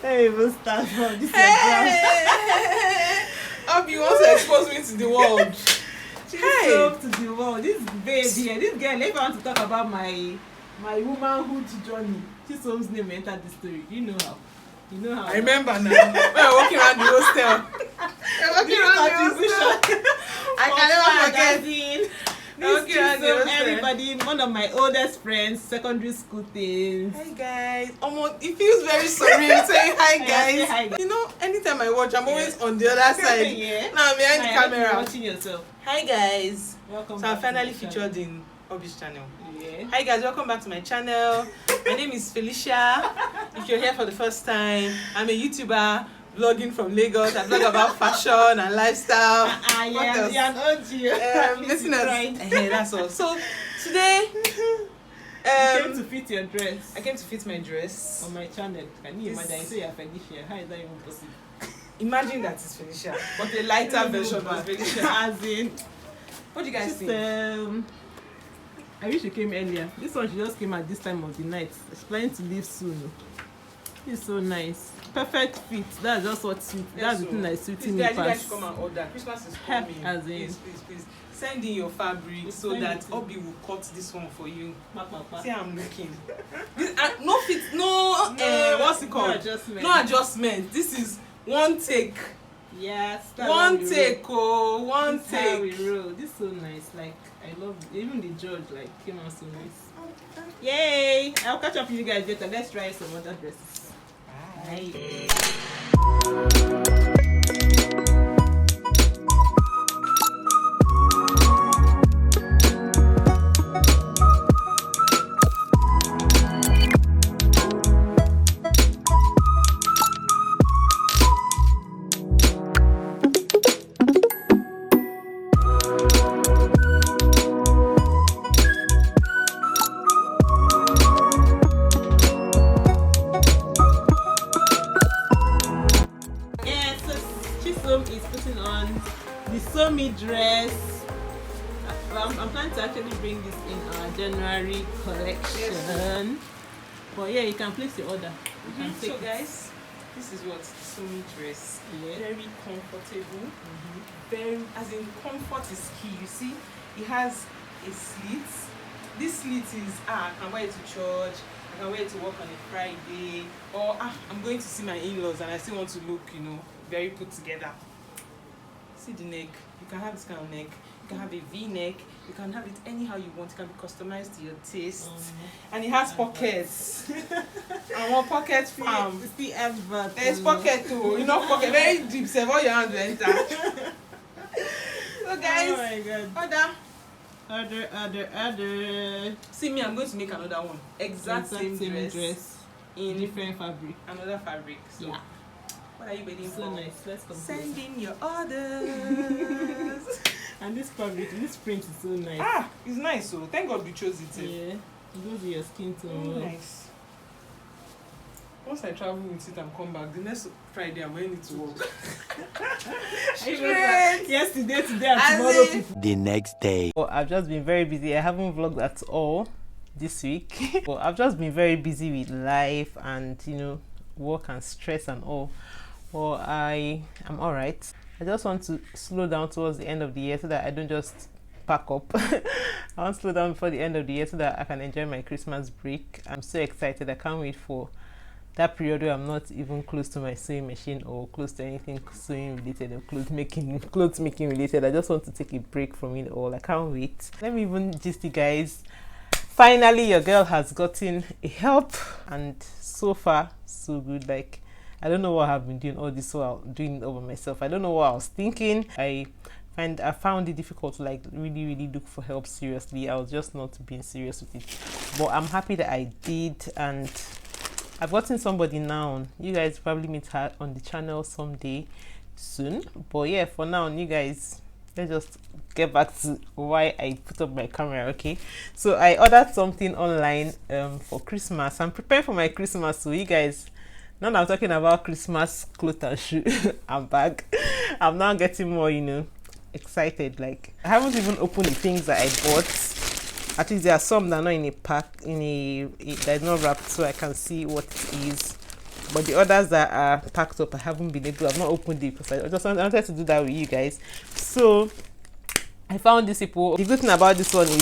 Let me even start from this. Hey! Obi wants to expose me to the world. Hey! To the world. This baby, this girl, if I want to talk about my womanhood journey, Chisome's name entered the story. You know how? You know how? I remember now. We're walking around the hostel. We're walking around the hostel. I can never forget. Everybody, one of my oldest friends, secondary school things. Hi guys. It feels very surreal saying hi guys. Hi guys. You know, anytime I watch, I'm always on the other side. Yeah. Now I'm behind the camera. You're watching yourself. Hi guys. Welcome. So I finally featured in Obi's channel. Yeah. Hi guys, welcome back to my channel. My name is Felicia. If you're here for the first time, I'm a YouTuber vlogging from Lagos. I vlog about fashion and lifestyle. What else? You're an OG. Listeners, that's all. So today, you came to fit your dress. I came to fit my dress on my channel. Can you imagine? You say you're Felicia. How is that even possible? Imagine that it's Felicia, but a lighter version of Felicia. As in, what do you guys think? I wish you came earlier. This one she just came at this time of the night. She's planning to leave soon. It's so nice. Perfect fit. That's just what suits. That's the thing that is suiting me past. You guys should come and order. Christmas is coming. Please. Send in your fabric so that Obi will cut this one for you. See how I'm looking. No fit. What's it called? No adjustment. This is one take. Yes. One take. One take. We roll. This is so nice. Like I love it. Even the judge came out so nice. Yay! I'll catch up with you guys later. Let's try some other dresses. Bye. Is putting on the Somi dress. I'm planning to actually bring this in our January collection. Yes. But yeah, you can place your order. So guys, this is what Somi dress. Yeah. Very comfortable. Very, as in comfort is key. You see, it has a slit. This slit is I can wear it to church. I can wear it to work on a Friday, or I'm going to see my in-laws and I still want to look, very put together. See the neck. You can have this kind of neck. You can have a V-neck. You can have it anyhow you want. It can be customized to your taste. And it has pockets. I want pocket farm. There's pocket too. You know pocket. Very deep. Save all your hands will enter. So guys, oh my God. Order. See me, I'm going to make another one. Exact same dress in different fabric. Another fabric. So. Yeah. What are you waiting for? So nice. Let's come. Send in your orders. And this fabric, this print is so nice. It's nice. So thank God you chose it. Yeah, it goes with your skin tone. Nice. Once I travel with it and come back, the next Friday I'm going to work. Yesterday, today, and tomorrow. The next day. Well, I've just been very busy. I haven't vlogged at all this week. Well, I've just been very busy with life and work and stress and all. Well, I am alright. I just want to slow down towards the end of the year so that I don't just pack up. I want to slow down before the end of the year so that I can enjoy my Christmas break. I'm so excited. I can't wait for that period where I'm not even close to my sewing machine or close to anything sewing related or clothes making related. I just want to take a break from it all. I can't wait. Let me even gist you guys. Finally, your girl has gotten a help, and so far so good. Like, I don't know what I've been doing all this while, doing it over myself. I don't know what I was thinking. I found it difficult to really look for help seriously. I was just not being serious with it. But I'm happy that I did, and I've gotten somebody now. You guys probably meet her on the channel someday soon. But yeah, for now, you guys, let's just get back to why I put up my camera. Okay, so I ordered something online for Christmas. I'm preparing for my Christmas, so you guys, now that I'm talking about Christmas clothes and shoe and bag, I'm now getting more excited. Like, I haven't even opened the things that I bought. At least there are some that are not in a pack, that's not wrapped, so I can see what it is. but the others that are packed up, I've not opened it because I wanted to do that with you guys. So I found this people. The good thing about this one is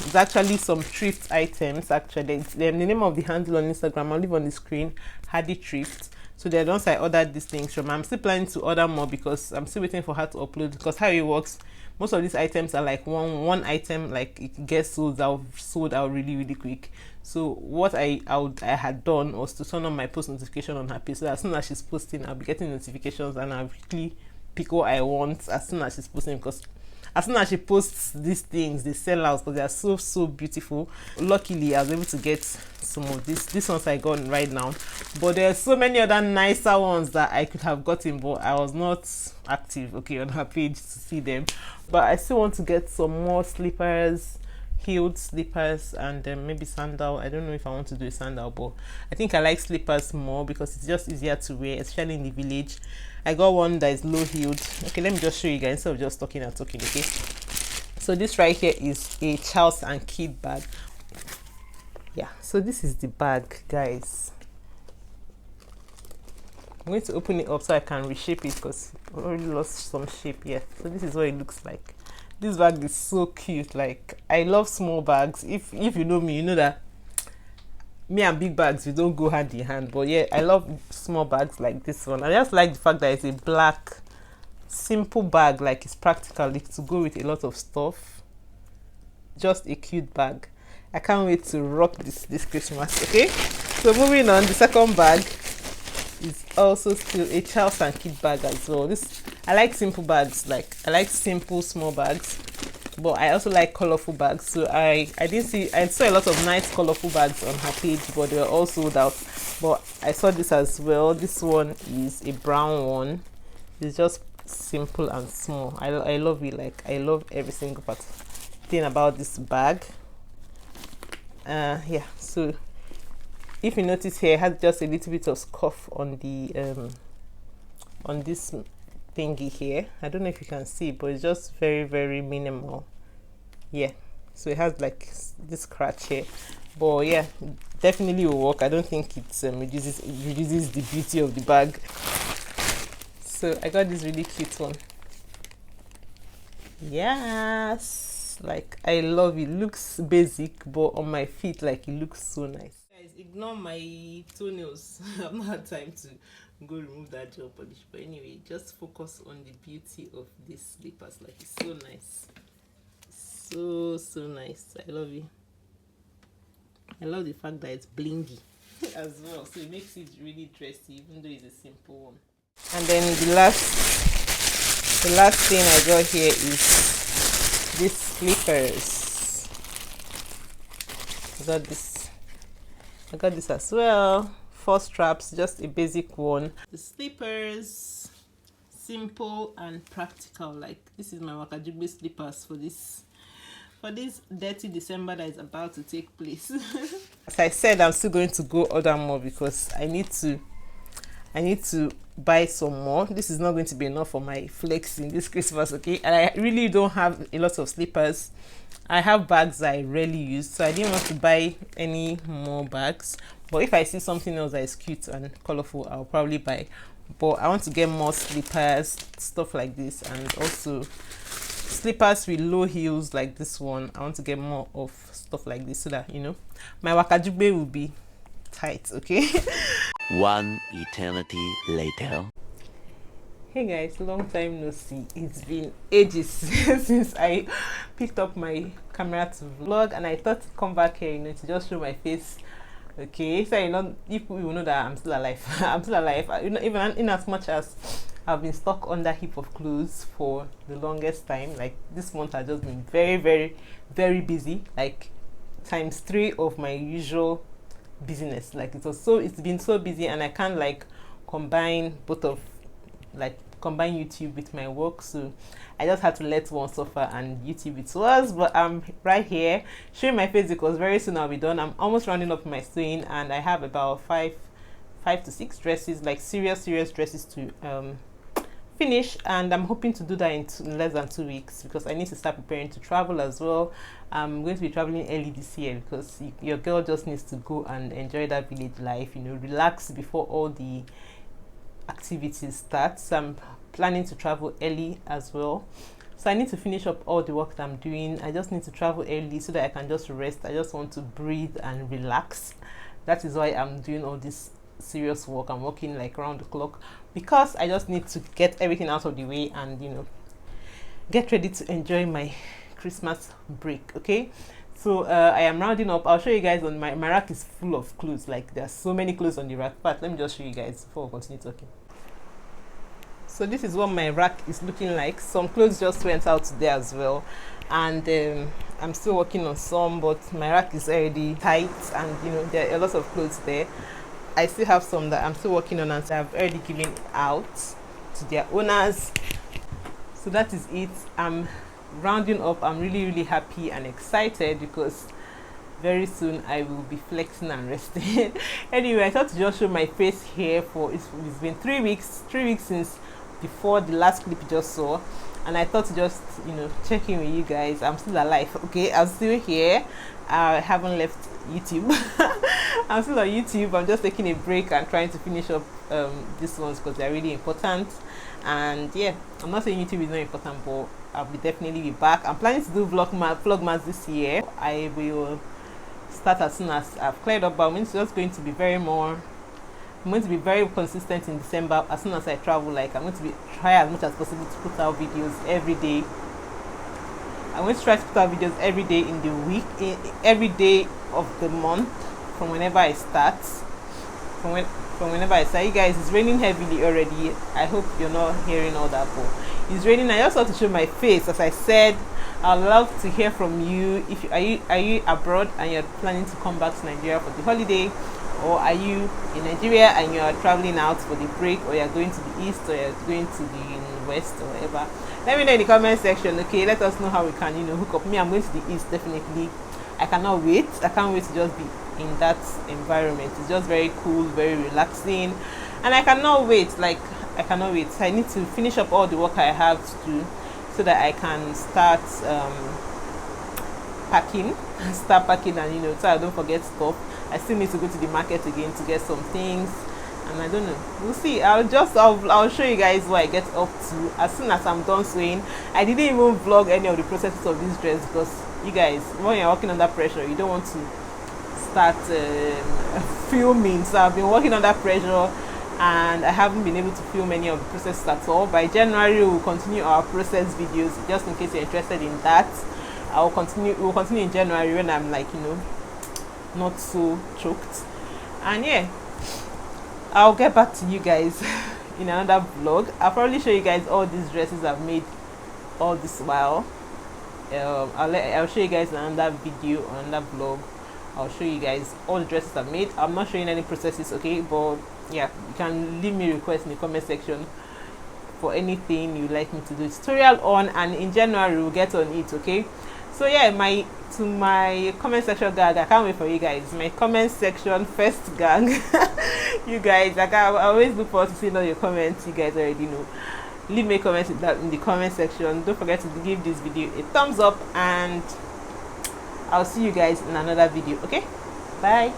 it's actually some thrift items. Actually, the name of the handle on Instagram, I'll leave on the screen, Hardy Thrift. So they're the ones I ordered these things from. I'm still planning to order more because I'm still waiting for her to upload, because how it works, most of these items are like one item, like it gets sold out really quick. So what I had done was to turn on my post notification on her page, so that as soon as she's posting, I'll be getting notifications and I'll quickly pick what I want as soon as she's posting, because as soon as she posts these things, they sell out because they are so beautiful. Luckily, I was able to get some of these ones I got right now, but there's so many other nicer ones that I could have gotten, but I was not active on her page to see them. But I still want to get some more slippers, heeled slippers, and maybe sandal. I don't know if I want to do a sandal, but I think I like slippers more because it's just easier to wear, especially in the village. I got one that is low heeled. Okay, let me just show you guys instead of just talking. Okay, so this right here is a Charles and Kid bag. Yeah, so this is the bag, guys. I'm going to open it up so I can reshape it because I already lost some shape here. So this is what it looks like. This bag is so cute. Like, I love small bags. If you know me, you know that me and big bags, we don't go hand in hand. But yeah, I love small bags like this one. I just like the fact that it's a black, simple bag. Like, it's practical to go with a lot of stuff. Just a cute bag. I can't wait to rock this Christmas. Okay, so moving on, the second bag is also still a Charles and Kid bag as well. I like simple bags. Like, I like simple small bags, but I also like colorful bags. So I saw a lot of nice colorful bags on her page, but they were all sold out. But I saw this as well. This one is a brown one. It's just simple and small. I love it. Like, I love every single thing about this bag. Yeah, so if you notice here, it has just a little bit of scuff on the on this thingy here. I don't know if you can see, but it's just very minimal. Yeah, so it has like this scratch here, but yeah, definitely will work. I don't think it reduces the beauty of the bag. So I got this really cute one. Yes, like, I love it. Looks basic, but on my feet, like, it looks so nice. Guys, ignore my toenails. I've not had time to go remove that gel polish, but anyway, just focus on the beauty of these slippers. Like, it's so nice, so nice. I love it. I love the fact that it's blingy as well, so it makes it really dressy, even though it's a simple one. And then the last thing I got here is these slippers. I got this as well. 4 straps, just a basic one. The slippers, simple and practical. Like, this is my Wakajugbe slippers for this dirty December that is about to take place. As I said, I'm still going to go order more because I need to buy some more. This is not going to be enough for my flexing this Christmas, okay? And I really don't have a lot of slippers. I have bags that I rarely use, so I didn't want to buy any more bags. But if I see something else that is cute and colorful, I'll probably buy. But I want to get more slippers, stuff like this, and also slippers with low heels like this one. I want to get more of stuff like this so that, you know, my Wakajugbe will be tight, okay? One eternity later. Hey guys, long time no see. It's been ages since I picked up my camera to vlog, and I thought to come back here, you know, to just show my face. Okay, so you know, people will know that I'm still alive. I'm still alive. You know, even in as much as I've been stuck under a heap of clothes for the longest time. Like, this month has just been very busy. Like, ×3 of my usual business. Like, it's been so busy, and I can't like combine YouTube with my work, so I just had to let one suffer and YouTube it was. But I'm right here showing my face because very soon I'll be done. I'm almost rounding up my sewing, and I have about 5 to 6 dresses, like serious dresses to finish, and I'm hoping to do that in less than 2 weeks because I need to start preparing to travel as well. I'm going to be traveling early this year because your girl just needs to go and enjoy that village life, you know, relax before all the activities start. So I'm planning to travel early as well. So I need to finish up all the work that I'm doing. I just need to travel early so that I can just rest. I just want to breathe and relax. That is why I'm doing all this serious work. I'm working like around the clock because I just need to get everything out of the way and, you know, get ready to enjoy my Christmas break. Okay, so I am rounding up. I'll show you guys on my rack is full of clothes. Like there's so many clothes on the rack, but let me just show you guys before we continue talking. So this is what my rack is looking like. Some clothes just went out there as well, and I'm still working on some, but my rack is already tight, and you know there are a lot of clothes there. I still have some that I'm still working on, and I've already given out to their owners. So that is it. I'm rounding up. I'm really happy and excited because very soon I will be flexing and resting. Anyway, I thought to just show my face here for it's been 3 weeks since before the last clip you just saw, and I thought to just, you know, check in with you guys. I'm still alive. Okay, I'm still here. I haven't left YouTube. I'm still on YouTube. I'm just taking a break and trying to finish up these ones because they're really important. And yeah, I'm not saying YouTube is not important, but I'll definitely be back. I'm planning to do vlogmas this year. I will start as soon as I've cleared up, but I'm just going to be I'm going to be very consistent in December. As soon as I travel, like I'm going to try as much as possible to put out videos every day. I'm going to try to put out videos every day in the week, every day of the month, from whenever I start. From whenever I start. You guys, it's raining heavily already. I hope you're not hearing all that, but it's raining. I just want to show my face. As I said, I'd love to hear from you. If are you abroad and you're planning to come back to Nigeria for the holiday, or are you in Nigeria and you are traveling out for the break, or you're going to the east, or you're going to the west, or whatever. Let me know in the comment section. Okay, let us know how we can, you know, hook up. Me, I'm going to the east definitely. I cannot wait. I can't wait to just be in that environment. It's just very cool, very relaxing, and I cannot wait. Like I cannot wait. I need to finish up all the work I have to do so that I can start packing, and you know, so I don't forget stuff. I still need to go to the market again to get some things, and I don't know. We'll see. I'll show you guys what I get up to as soon as I'm done sewing. I didn't even vlog any of the processes of this dress because you guys, when you're working under pressure, you don't want to start filming. So I've been working under pressure, and I haven't been able to film any of the processes at all. By January, we'll continue our process videos. Just in case you're interested in that, we'll continue in January when I'm like, you know, not so choked. And yeah, I'll get back to you guys in another vlog. I'll probably show you guys all these dresses I've made all this while. I'll show you guys in another video or another vlog. I'll show you guys all the dresses I've made. I'm not showing any processes, okay, but yeah, you can leave me requests in the comment section for anything you'd like me to do a tutorial on, and in January we'll get on it. Okay, so yeah, my comment section gang, I can't wait for you guys. My comment section first gang. You guys, I always look forward to seeing all your comments. You guys already know. Leave me comments in the comment section. Don't forget to give this video a thumbs up, and I'll see you guys in another video. Okay, bye.